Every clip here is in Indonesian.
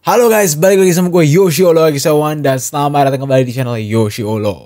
Halo guys, balik lagi sama gue Yoshi Olo Kisawan dan selamat datang kembali di channel Yoshi Olo.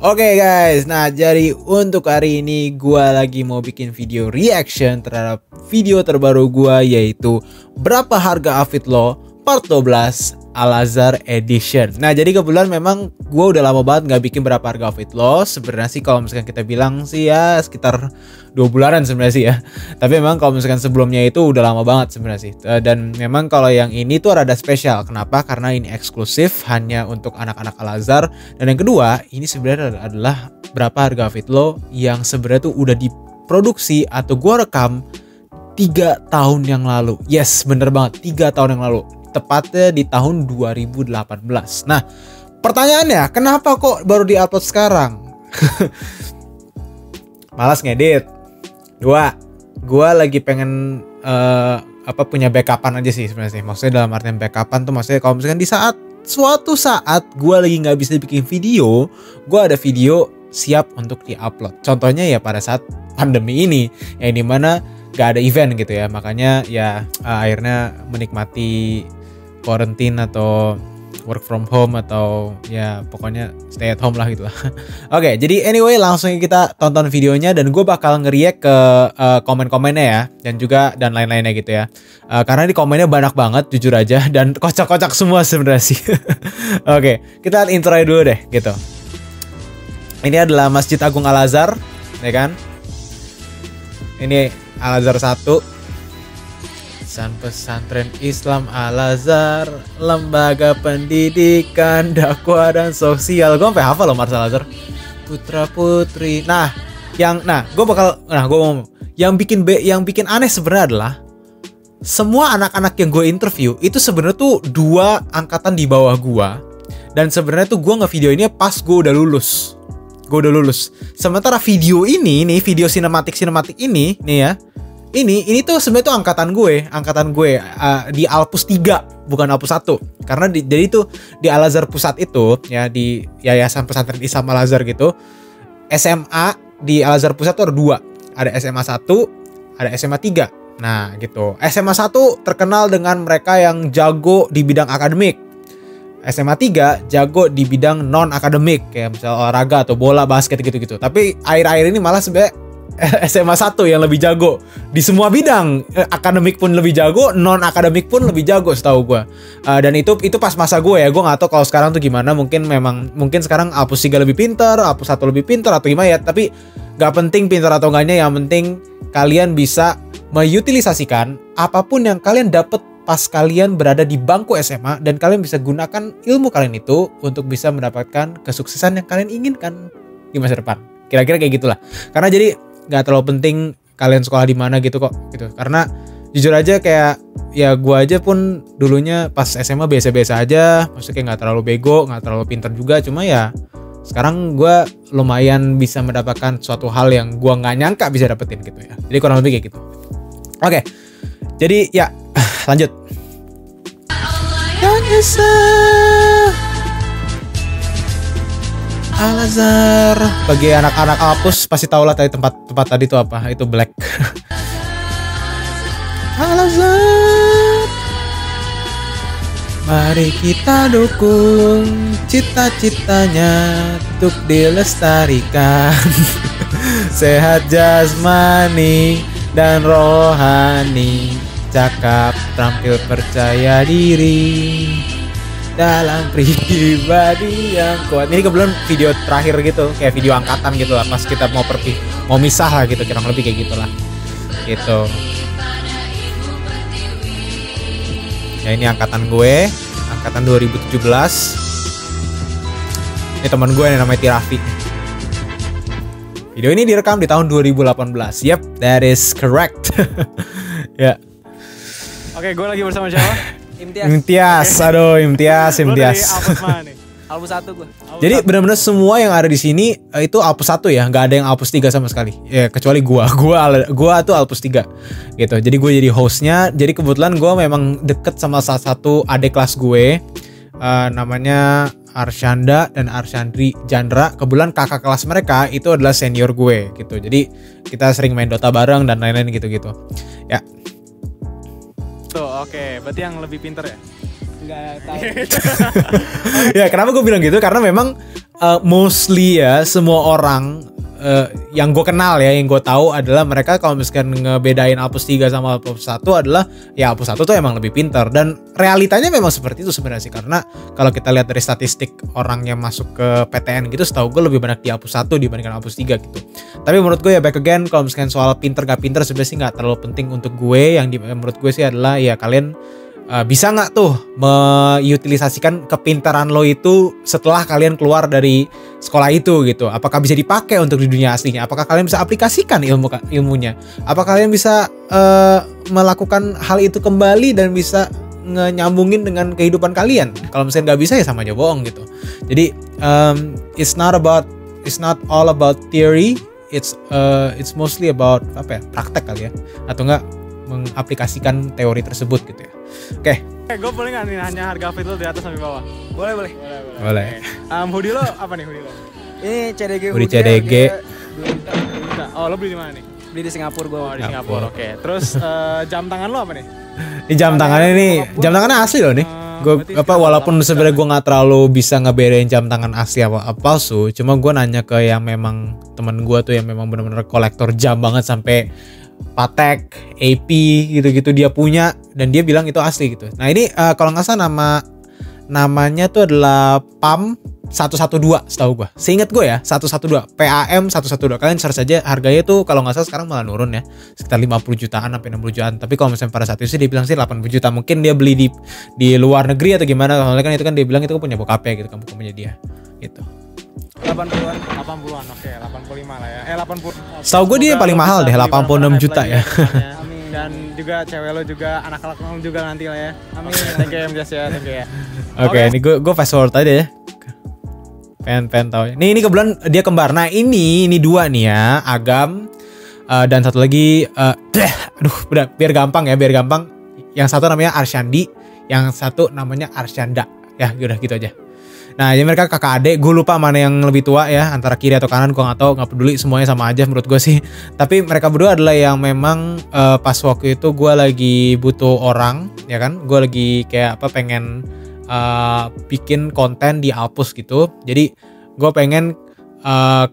Oke guys, nah jadi untuk hari ini gue lagi mau bikin video reaction terhadap video terbaru gue, yaitu berapa harga outfit lo part 12 Al-Azhar Edition. Nah jadi kebetulan memang gue udah lama banget gak bikin berapa harga outfit lo. Sebenarnya sih kalau misalkan kita bilang sih ya sekitar 2 bulanan sebenarnya sih ya. Tapi memang kalau misalkan sebelumnya itu udah lama banget sebenarnya sih. Dan memang kalau yang ini tuh rada spesial. Kenapa? Karena ini eksklusif hanya untuk anak-anak Al-Azhar. Dan yang kedua, ini sebenarnya adalah berapa harga outfit lo yang sebenarnya tuh udah diproduksi atau gue rekam 3 tahun yang lalu. Yes, bener banget, 3 tahun yang lalu. Tepatnya di tahun 2018. Nah, pertanyaannya, kenapa kok baru di-upload sekarang? Malas ngedit. 2, gue lagi pengen punya backupan aja sih sebenarnya sih. Maksudnya dalam artian backupan tuh maksudnya kalau misalkan di suatu saat gue lagi nggak bisa bikin video, gue ada video siap untuk di-upload. Contohnya ya pada saat pandemi ini, yang dimana gak ada event gitu ya, makanya ya akhirnya menikmati quarantine atau work from home atau ya pokoknya stay at home lah gitu lah. Oke, jadi anyway langsung kita tonton videonya dan gue bakal nge-react ke komen-komennya ya dan lain-lainnya gitu ya. Karena di komennya banyak banget jujur aja dan kocak-kocak semua sebenarnya sih. Oke, kita intro dulu deh gitu. Ini adalah Masjid Agung Al-Azhar, ya kan? Ini Al-Azhar 1. Pesantren Islam Al-Azhar, lembaga pendidikan, dakwah dan sosial. Gue sampai hafal loh Marcel Al-Azhar. Putra putri. Yang bikin aneh sebenarnya adalah semua anak-anak yang gue interview itu sebenarnya tuh 2 angkatan di bawah gue. Dan sebenarnya tuh gue nge-video ini pas gue udah lulus. Sementara video ini nih, video sinematik ini nih ya. Ini tuh sebenarnya tuh angkatan gue di Alpus 3 bukan Alpus 1. Karena jadi tuh di Al-Azhar Pusat itu ya, di Yayasan Pesantren Islam Al-Azhar gitu. SMA di Al-Azhar Pusat tuh ada 2. Ada SMA 1, ada SMA 3. Nah, gitu. SMA 1 terkenal dengan mereka yang jago di bidang akademik. SMA 3 jago di bidang non akademik kayak misalnya olahraga atau bola, basket gitu-gitu. Tapi akhir-akhir ini malah sebenarnya SMA 1 yang lebih jago di semua bidang, akademik pun lebih jago, non akademik pun lebih jago setahu gue. Dan itu pas masa gue ya, gue nggak tahu kalau sekarang tuh gimana. Mungkin sekarang Alpus 3 lebih pintar, Alpus 1 lebih pintar atau gimana ya. Tapi nggak penting pintar atau enggaknya, yang penting kalian bisa mengutilisasikan apapun yang kalian dapat pas kalian berada di bangku SMA, dan kalian bisa gunakan ilmu kalian itu untuk bisa mendapatkan kesuksesan yang kalian inginkan di masa depan. Kira-kira kayak gitulah. Karena jadi gak terlalu penting kalian sekolah di mana gitu kok gitu. Karena jujur aja kayak ya gue aja pun dulunya pas SMA biasa-biasa aja, maksudnya gak terlalu bego, gak terlalu pintar juga. Cuma ya sekarang gue lumayan bisa mendapatkan suatu hal yang gue gak nyangka bisa dapetin gitu ya. Jadi kurang lebih kayak gitu. Oke, jadi ya lanjut. Al-Azhar, bagi anak-anak Alpus pasti tahu lah tadi tempat tadi itu apa, itu Black. Al-Azhar, mari kita dukung cita-citanya untuk dilestarikan. Sehat jasmani dan rohani, cakap terampil percaya diri dalam pribadi yang kuat. Ini kebetulan video terakhir gitu, kayak video angkatan gitu lah, pas kita mau misah lah gitu, kurang lebih kayak gitulah gitu. Ya ini angkatan gue, angkatan 2017. Ini teman gue yang namanya Tirafi. Video ini direkam di tahun 2018. Yep, that is correct. Ya. Oke, gue lagi bersama siapa? Imtiaz. Aduh, Imtiaz. Lo dari Alpus mana nih? Alpus 1 gue. Jadi benar-benar semua yang ada di sini itu Alpus 1 ya, nggak ada yang Alpus 3 sama sekali. Ya kecuali gua tuh Alpus 3 gitu. Jadi gue jadi hostnya. Jadi kebetulan gue memang deket sama salah satu adik kelas gue, namanya Arsyanda dan Arshandri Jandra. Kebetulan kakak kelas mereka itu adalah senior gue gitu. Jadi kita sering main Dota bareng dan lain-lain gitu-gitu. Ya. Tuh, oke. Berarti yang lebih pinter ya? Enggak tahu. Ya, kenapa gue bilang gitu? Karena memang mostly ya semua orang yang gue kenal ya, yang gue tahu adalah mereka kalau misalkan ngebedain Alpus 3 sama Alpus 1 adalah ya Alpus 1 tuh emang lebih pintar, dan realitanya memang seperti itu sebenarnya sih. Karena kalau kita lihat dari statistik orang yang masuk ke PTN gitu, setahu gue lebih banyak di Alpus 1 dibandingkan Alpus 3 gitu. Tapi menurut gue ya back again, kalau misalkan soal pinter gak pinter sebenarnya sih gak terlalu penting untuk gue. Menurut gue sih adalah ya kalian bisa nggak tuh mengutilisasikan kepintaran lo itu setelah kalian keluar dari sekolah itu gitu? Apakah bisa dipakai untuk di dunia aslinya? Apakah kalian bisa aplikasikan ilmunya? Apakah kalian bisa melakukan hal itu kembali dan bisa nyambungin dengan kehidupan kalian? Kalau misalnya nggak bisa ya sama aja bohong gitu. Jadi it's not all about theory. It's mostly about praktek kali ya, atau enggak mengaplikasikan teori tersebut gitu ya. Oke. Gue boleh nggak nih nanya harga fit lo di atas sampai bawah? Boleh. Boleh. Hoodie lo apa nih hoodie lo? Ini CDG Hoodie CDG. 2 juta. Oh, lo beli di mana nih? Beli di Singapura gue. Oh, di Singapura. Oke. Terus jam tangan lo apa nih? Ini jam tangannya nih, jam tangannya asli loh nih. Gue walaupun sebenarnya gue nggak terlalu bisa ngebedain jam tangan asli apa palsu, cuma gue nanya ke yang memang temen gue tuh yang memang benar-benar kolektor jam banget sampai Patek, AP gitu-gitu dia punya, dan dia bilang itu asli gitu. Nah ini kalau nggak salah namanya tuh adalah PAM 112 setahu gue. Seingat gue ya 112, PAM 112. Kalian search aja, harganya tuh kalau nggak salah sekarang malah nurun ya, sekitar 50 jutaan sampai 60 jutaan. Tapi kalau misalnya pada saat itu sih dia bilang sih 80 juta. Mungkin dia beli di luar negeri atau gimana. Soalnya kan itu kan dia bilang itu punya bokapnya gitu kan, punya dia gitu. 80-an, oke, 85 lah ya. 80. Setahu gue dia yang paling mahal deh, 86 juta ya. Amin. Dan juga cewek lo juga, anak-anak lo juga nanti lah ya. Amin. Thank you MJS ya, thank you ya. Oke, ini gue fast forward aja ya. Pengen tahu. Ini kebetulan dia kembar. Nah, ini dua nih ya, Agam dan satu lagi biar gampang. Yang satu namanya Arsyandi, yang satu namanya Arsyanda. Ya, udah gitu aja. Nah, ya mereka kakak adik, gue lupa mana yang lebih tua ya, antara kiri atau kanan, gue nggak tahu, nggak peduli, semuanya sama aja menurut gue sih. Tapi mereka berdua adalah yang memang pas waktu itu gue lagi butuh orang, ya kan, gue lagi kayak pengen bikin konten di Alpus gitu. Jadi gue pengen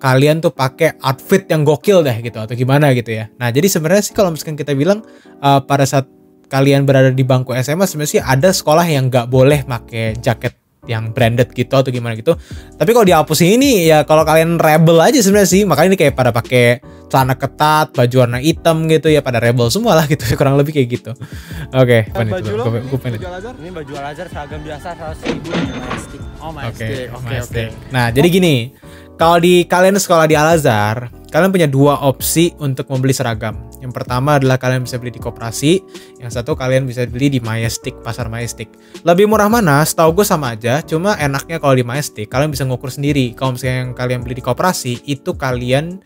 kalian tuh pakai outfit yang gokil deh gitu, atau gimana gitu ya. Nah, jadi sebenarnya sih kalau misalkan kita bilang pada saat kalian berada di bangku SMA, sebenarnya sih ada sekolah yang nggak boleh pakai jaket yang branded gitu atau gimana gitu. Tapi kalau di Alpus ini ya kalau kalian rebel aja sebenarnya sih. Makanya ini kayak pada pakai celana ketat, baju warna hitam gitu ya, pada rebel semua lah gitu. Kurang lebih kayak gitu. Oke, baju lo? Baju Al-Azhar? Ini baju Al-Azhar seragam biasa 100.000 Majestic. Oh, Majestic. Oke. Nah, jadi gini. Kalau kalian sekolah di Al-Azhar, kalian punya dua opsi untuk membeli seragam. Yang pertama adalah kalian bisa beli di koperasi, yang satu kalian bisa beli di Majestic, pasar Majestic. Lebih murah mana? Setahu gue sama aja, cuma enaknya kalau di Majestic kalian bisa ngukur sendiri. Kalau misalnya yang kalian beli di koperasi, itu kalian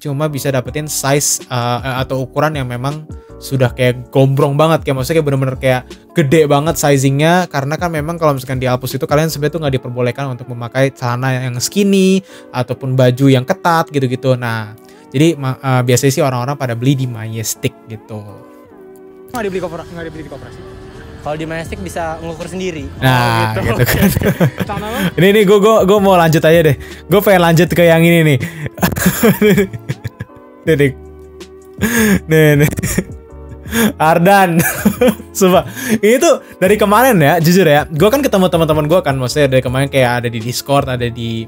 cuma bisa dapetin size atau ukuran yang memang sudah kayak gombrong banget, kayak maksudnya kayak bener-bener kayak gede banget sizingnya. Karena kan memang kalau misalkan di Alpus itu kalian sebenarnya tuh nggak diperbolehkan untuk memakai celana yang skinny ataupun baju yang ketat gitu-gitu. Nah, jadi biasanya sih orang-orang pada beli di Majestic gitu. Nggak dibeli di koperasi. Kalau di Majestic bisa ngukur sendiri. Nah, gitu. gitu kan. Celana lo? Ini gue mau lanjut aja deh. Gue pengen lanjut ke yang ini nih. Nih. Ardan. Sumpah. Ini tuh dari kemarin ya, jujur ya. Gue kan ketemu teman-teman gue kan, maksudnya dari kemarin kayak ada di Discord, ada di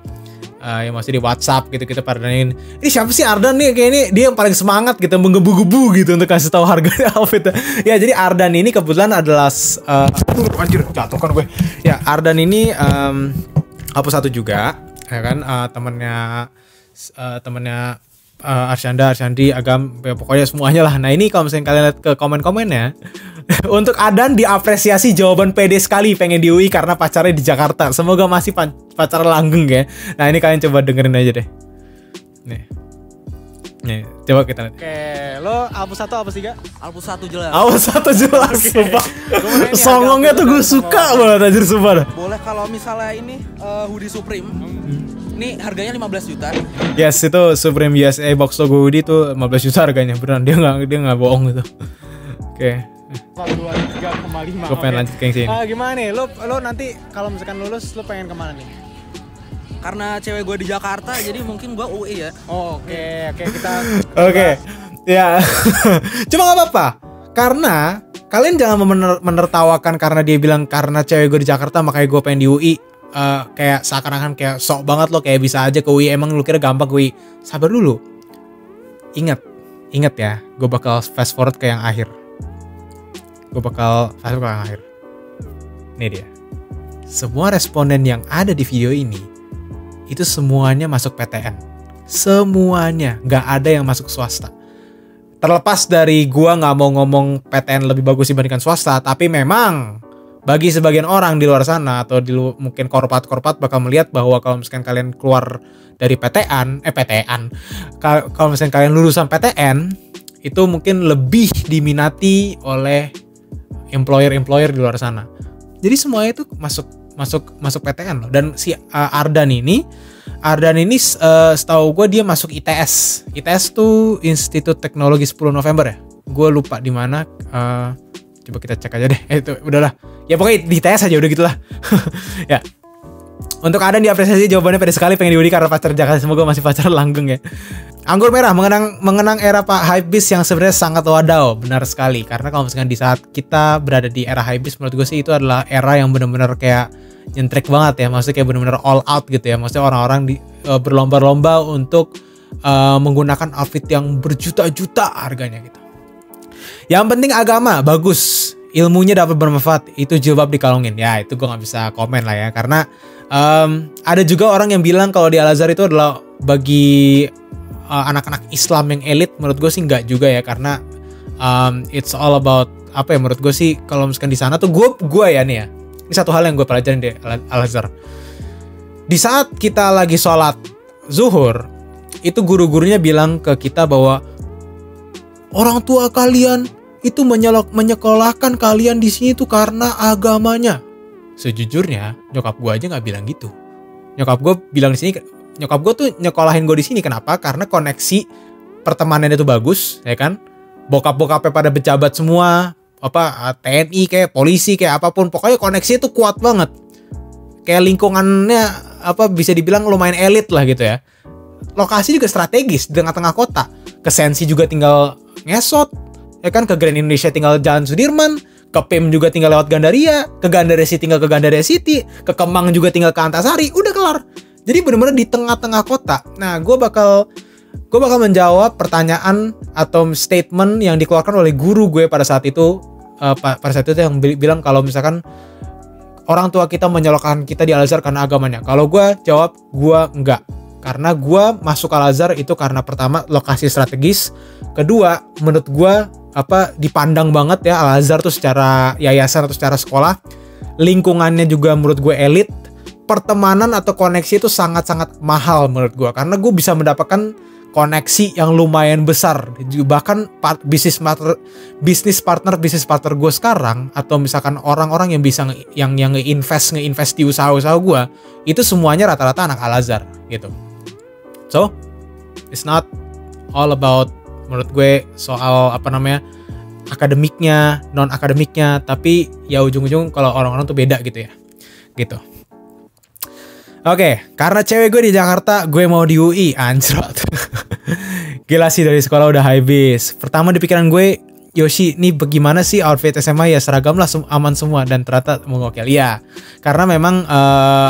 yang masih di WhatsApp gitu-gitu pada nanyain, ini siapa sih Ardan nih, kayak ini dia yang paling semangat gitu, menggebu-gebu gitu untuk kasih tahu harga outfit. Ya, jadi Ardan ini kebetulan adalah anjir, jatuh kan gue. Ya, Ardan ini Alpus 1 juga, ya kan, temennya Arsyanda, Arsyandi, Agam, ya pokoknya semuanya lah. Nah, ini kalau misalnya kalian lihat ke komen-komennya, untuk Adan diapresiasi jawaban pede sekali pengen di UI karena pacarnya di Jakarta. Semoga masih pacar langgeng ya. Nah, ini kalian coba dengerin aja deh. Nih. Nih, coba kita lihat. Oke, lo Alpus 1 Alpus 3? Alpus 1 jelas. Awas satu jelas, sumpah. Gua mau nanya Songongnya agak tuh gue Alpus suka sama banget anjir, sumpah dah. Boleh kalau misalnya ini hoodie Supreme. Ini harganya 15 juta. Yes, itu Supreme USA Box Logo hoodie tuh 15 juta harganya, beneran. Dia nggak bohong gitu. Oke, 43,5. gue pengen lanjut ke yang sini. Gimana nih? Lo nanti kalau misalkan lulus lo pengen kemana nih? Karena cewek gue di Jakarta, jadi mungkin gue UI ya. Oh, oke kita Oke, ya. Cuma nggak apa-apa, karena kalian jangan menertawakan karena dia bilang karena cewek gue di Jakarta makanya gue pengen di UI. Kayak seakan-akan kayak sok banget lo kayak bisa aja ke UI. Emang lu kira gampang ke UI? Sabar dulu. Ingat ya, gue bakal fast forward ke yang akhir. Ini dia. Semua responden yang ada di video ini itu semuanya masuk PTN. Semuanya, nggak ada yang masuk swasta. Terlepas dari gua nggak mau ngomong PTN lebih bagus dibandingkan swasta, tapi memang bagi sebagian orang di luar sana atau mungkin korporat bakal melihat bahwa kalau misalkan kalian keluar dari kalau misalkan kalian lulusan PTN itu mungkin lebih diminati oleh employer di luar sana. Jadi semuanya itu masuk PTN loh. Dan si Ardan ini setahu gue dia masuk ITS. ITS tuh Institut Teknologi 10 November ya. Gue lupa di mana. Coba kita cek aja deh. Itu udahlah. Ya pokoknya di ITS aja udah gitulah. Ya. Untuk Ardan diapresiasi jawabannya pede sekali, pengen diundi karena pacar Jakarta. Semoga masih pacar langgeng ya. Anggur merah mengenang era Pak Hypebeast yang sebenarnya sangat wadaw. Benar sekali. Karena kalau misalkan di saat kita berada di era Hypebeast, menurut gue sih itu adalah era yang benar-benar kayak nyentrik banget ya. Maksudnya kayak benar-benar all out gitu ya. Maksudnya orang-orang berlomba-lomba untuk menggunakan outfit yang berjuta-juta harganya gitu. Yang penting agama bagus, ilmunya dapat bermanfaat, itu jilbab dikalungin. Ya itu gue nggak bisa komen lah ya. Karena ada juga orang yang bilang kalau di Al-Azhar itu adalah bagi anak-anak Islam yang elit. Menurut gue sih nggak juga ya, karena it's all about apa ya, menurut gue sih kalau misalkan di sana tuh gue ya nih ya, ini satu hal yang gue pelajarin di Al-Azhar. Di saat kita lagi sholat zuhur, itu guru-gurunya bilang ke kita bahwa orang tua kalian itu menyekolahkan kalian di sini tuh karena agamanya. Sejujurnya nyokap gue aja nggak bilang gitu. Nyokap gue bilang di sini, nyokap gue tuh nyekolahin gue di sini kenapa? Karena koneksi pertemanannya itu bagus, ya kan? Bokap-bokapnya pada pejabat semua, apa TNI kayak polisi kayak apapun, pokoknya koneksi itu kuat banget. Kayak lingkungannya apa bisa dibilang lumayan elit lah gitu ya. Lokasi juga strategis di tengah-tengah kota. Ke Sensi juga tinggal ngesot, ya kan? Ke Grand Indonesia tinggal Jalan Sudirman, ke PIM juga tinggal lewat Gandaria, ke Gandaria City tinggal ke Gandaria City, ke Kemang juga tinggal ke Antasari, udah kelar. Jadi benar-benar di tengah-tengah kota. Nah, gue bakal menjawab pertanyaan atau statement yang dikeluarkan oleh guru gue pada saat itu. Pada saat itu yang bilang kalau misalkan orang tua kita menyalahkan kita di Al-Azhar karena agamanya. Kalau gue jawab, gue enggak. Karena gue masuk Al-Azhar itu karena pertama lokasi strategis, kedua menurut gue dipandang banget ya Al-Azhar tuh secara yayasan atau secara sekolah, lingkungannya juga menurut gue elit, pertemanan atau koneksi itu sangat-sangat mahal menurut gue, karena gue bisa mendapatkan koneksi yang lumayan besar. Bahkan bisnis partner gue sekarang, atau misalkan orang-orang yang bisa yang nge-invest di usaha-usaha gue, itu semuanya rata-rata anak Al-Azhar gitu. So, it's not all about, menurut gue, soal akademiknya, non akademiknya, tapi ya ujung-ujung kalau orang-orang tuh beda gitu ya, gitu. Oke, karena cewek gue di Jakarta, gue mau di UI, anjrot. Gila sih, dari sekolah udah high bis. Pertama di pikiran gue, Yoshi, nih bagaimana sih outfit SMA ya, seragam lah aman semua, dan ternyata mengokil. Iya, karena memang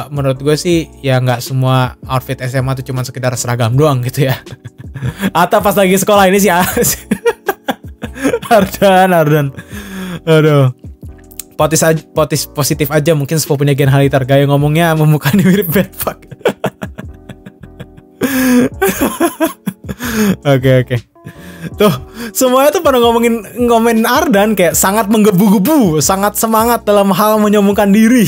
menurut gue sih ya nggak semua outfit SMA tuh cuma sekedar seragam doang gitu ya. Atau pas lagi sekolah ini sih Ardan. Aduh. Positif aja, mungkin sepupunya Gen Halitar, gaya ngomongnya memukanya mirip bad fuck. Oke. Tuh, semuanya tuh pada ngomongin Ardan kayak sangat menggebu-gebu, sangat semangat dalam hal menyombongkan diri.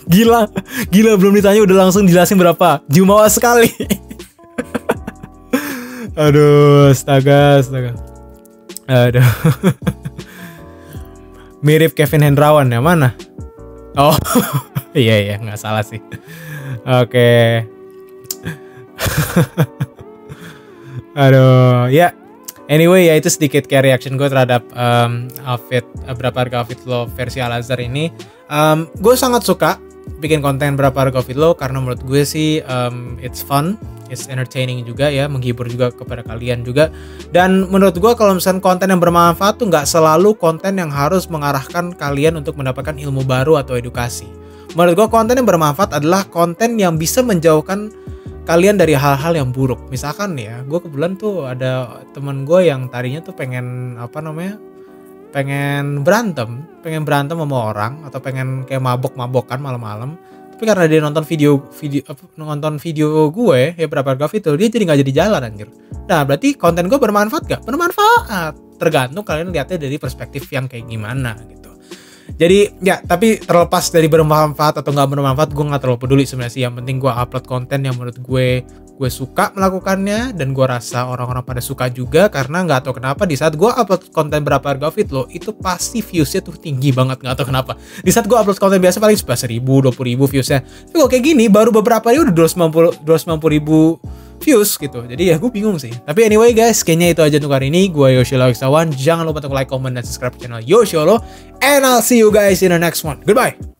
Gila, belum ditanya udah langsung jelasin berapa. Jumawa sekali. Aduh, astaga. Aduh. Mirip Kevin Hendrawan yang mana? Oh, iya, nggak salah sih. Oke. Aduh, ya. Anyway, ya itu sedikit kayak reaction gue terhadap outfit, berapa harga outfit lo versi Al-Azhar ini. Gue sangat suka bikin konten berapa harga outfit lo karena menurut gue sih it's fun, it's entertaining juga ya, menghibur juga kepada kalian juga. Dan menurut gue kalau misalnya konten yang bermanfaat tuh nggak selalu konten yang harus mengarahkan kalian untuk mendapatkan ilmu baru atau edukasi. Menurut gue konten yang bermanfaat adalah konten yang bisa menjauhkan kalian dari hal-hal yang buruk. Misalkan ya, gue kebetulan tuh ada teman gue yang tadinya tuh pengen berantem sama orang atau pengen kayak mabok-mabokan malam-malam. Tapi karena dia nonton video gue ya berapa harga itu, dia jadi nggak jadi jalan anjir. Nah berarti konten gue bermanfaat gak? Bermanfaat. Tergantung kalian lihatnya dari perspektif yang kayak gimana gitu. Jadi ya, tapi terlepas dari bermanfaat atau nggak bermanfaat, gue nggak terlalu peduli sebenarnya sih. Yang penting gue upload konten yang menurut gue suka melakukannya, dan gue rasa orang-orang pada suka juga. Karena nggak tahu kenapa di saat gue upload konten berapa harga outfit lo, itu pasti viewsnya tuh tinggi banget, nggak tahu kenapa. Di saat gue upload konten biasa paling 11.000, 20.000 viewsnya. Tapi kok kayak gini baru beberapa hari udah 290.000 views gitu. Jadi ya gue bingung sih. Tapi anyway guys, kayaknya itu aja untuk hari ini. Gue Yoshilo Wiksawan. Jangan lupa untuk like, comment, dan subscribe channel Yoshilo. And I'll see you guys in the next one. Goodbye.